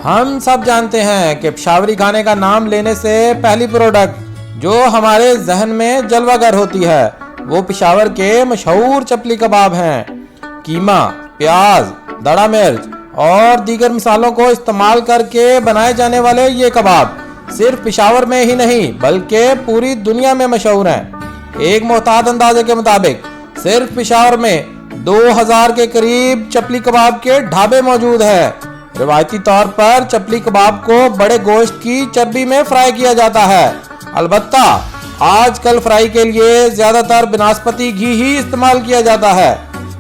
हम सब जानते हैं कि पेशावरी खाने का नाम लेने से पहली प्रोडक्ट जो हमारे जहन में जलवागर होती है वो पेशावर के मशहूर चपली कबाब हैं। कीमा, प्याज, दड़ा मिर्च और दीगर मसालों को इस्तेमाल करके बनाए जाने वाले ये कबाब सिर्फ पेशावर में ही नहीं बल्कि पूरी दुनिया में मशहूर हैं। एक मोहतात अंदाजे के मुताबिक सिर्फ पेशावर में 2000 के करीब चपली कबाब के ढाबे मौजूद है। रिवायती तौर पर चपली कबाब को बड़े गोश्त की चर्बी में फ्राई किया जाता है। अलबत्ता आजकल फ्राई के लिए ज्यादातर बनास्पति घी ही इस्तेमाल किया जाता है।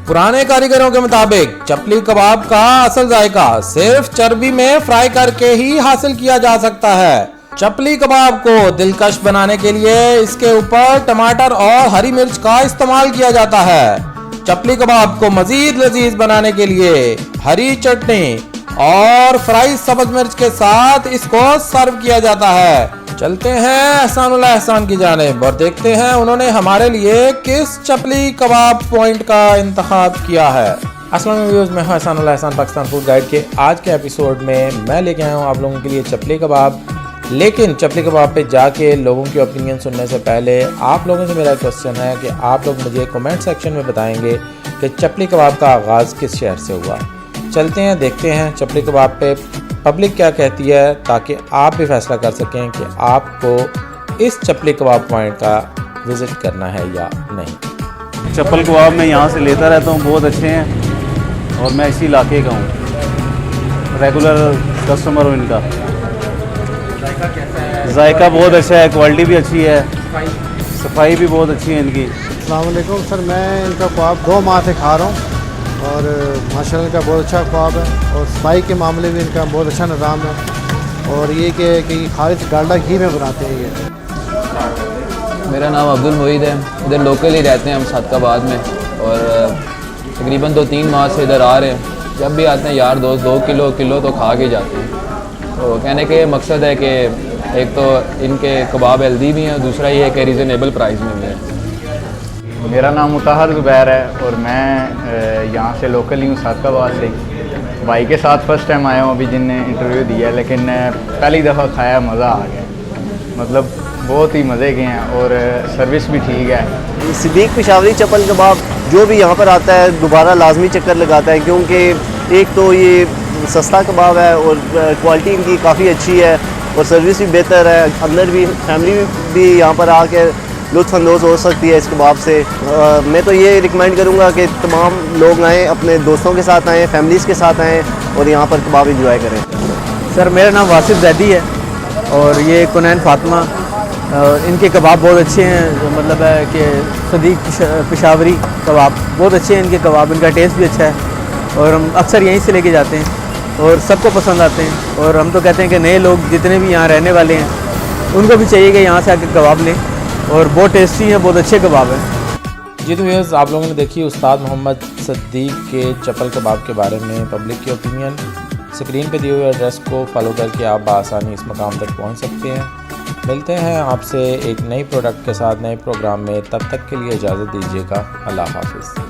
पुराने कारीगरों के मुताबिक चपली कबाब का असल जायका सिर्फ चर्बी में फ्राई करके ही हासिल किया जा सकता है। चपली कबाब को दिलकश बनाने के लिए इसके ऊपर टमाटर और हरी मिर्च का इस्तेमाल किया जाता है। चपली कबाब को मजीद लजीज बनाने के लिए हरी चटनी और फ्राई सब्ज मिर्च के साथ इसको सर्व किया जाता है। चलते हैं एहसानुल्लाह एहसान की जानिब और देखते हैं उन्होंने हमारे लिए किस चपली कबाब पॉइंट का इंतखाब किया है। अस्सलाम वालेकुम, मैं हूं एहसानुल्लाह एहसान पाकिस्तान फूड गाइड के आज के एपिसोड में मैं लेके आया हूं आप लोगों के लिए चपली कबाब। लेकिन चपली कबाब पे जाके लोगों की ओपिनियन सुनने से पहले आप लोगों से मेरा क्वेश्चन है कि आप लोग मुझे कमेंट सेक्शन में बताएंगे कि चपली कबाब का आगाज़ किस शहर से हुआ। चलते हैं देखते हैं चपली कबाब पे पब्लिक क्या कहती है ताकि आप भी फैसला कर सकें कि आपको इस चपली कबाब पॉइंट का विज़िट करना है या नहीं। चप्पल कबाब मैं यहाँ से लेता रहता हूँ, बहुत अच्छे हैं और मैं इसी इलाके का हूँ, रेगुलर कस्टमर हूँ इनका। जायका बहुत अच्छा है, क्वालिटी भी अच्छी है, सफाई भी बहुत अच्छी है इनकी। अस्सलाम वालेकुम सर, मैं इनका कबाब 2 माह से खा रहा हूँ और माशाल्लाह इनका बहुत अच्छा कबाब है और सफाई के मामले में इनका बहुत अच्छा निज़ाम है और ये कि खालिश डालडा घी में बनाते हैं ये। मेरा नाम अब्दुल मुईद है, इधर लोकल ही रहते हैं हम सादकाबाद में और तकरीबन 2-3 माह से इधर आ रहे हैं। जब भी आते हैं यार दोस्त 2 किलो तो खा के जाते हैं। तो कहने के मकसद है कि एक तो इनके कबाब हेल्दी भी हैं, दूसरा ये है कि रीज़नेबल प्राइस में भी है। मेरा नाम मुताहर ज़ुबैर है और मैं यहाँ से लोकल ही हूँ, सादकाबाद से। भाई के साथ फर्स्ट टाइम आया हूँ अभी जिनने इंटरव्यू दिया, लेकिन पहली दफ़ा खाया, मज़ा आ गया। मतलब बहुत ही मज़े के हैं और सर्विस भी ठीक है। सिद्दीक पेशावरी चप्पल कबाब जो भी यहाँ पर आता है दोबारा लाजमी चक्कर लगाता है, क्योंकि एक तो ये सस्ता कबाब है और क्वालिटी इनकी काफ़ी अच्छी है और सर्विस भी बेहतर है। अंदर भी फैमिली भी यहाँ पर आकर लुत्फ़अंदोज़ हो सकती है इस कबाब से। मैं तो ये रिकमेंड करूँगा कि तमाम लोग आएँ, अपने दोस्तों के साथ आएँ, फैमिलीज़ के साथ आएँ और यहाँ पर कबाब इंजॉय करें। सर मेरा नाम वासिफ जैदी है और ये कुनैन फातिमा। इनके कबाब बहुत अच्छे हैं, मतलब है कि सिद्दीक पेशावरी कबाब बहुत अच्छे हैं इनके कबाब, इनका टेस्ट भी अच्छा है और हम अक्सर यहीं से लेके जाते हैं और सबको पसंद आते हैं। और हम तो कहते हैं कि नए लोग जितने भी यहाँ रहने वाले हैं उनको भी चाहिए कि यहाँ से आके कबाब लें और बहुत टेस्टी है, बहुत अच्छे कबाब हैं। जी तो व्यूअर्स, आप लोगों ने देखी उस्ताद मोहम्मद सिद्दीक के चप्पल कबाब के बारे में पब्लिक की ओपिनियन। स्क्रीन पे दिए हुए एड्रेस को फॉलो करके आप बआसानी इस मकाम तक पहुंच सकते हैं। मिलते हैं आपसे एक नई प्रोडक्ट के साथ नए प्रोग्राम में, तब तक के लिए इजाज़त दीजिएगा। अल्लाह हाफिज़।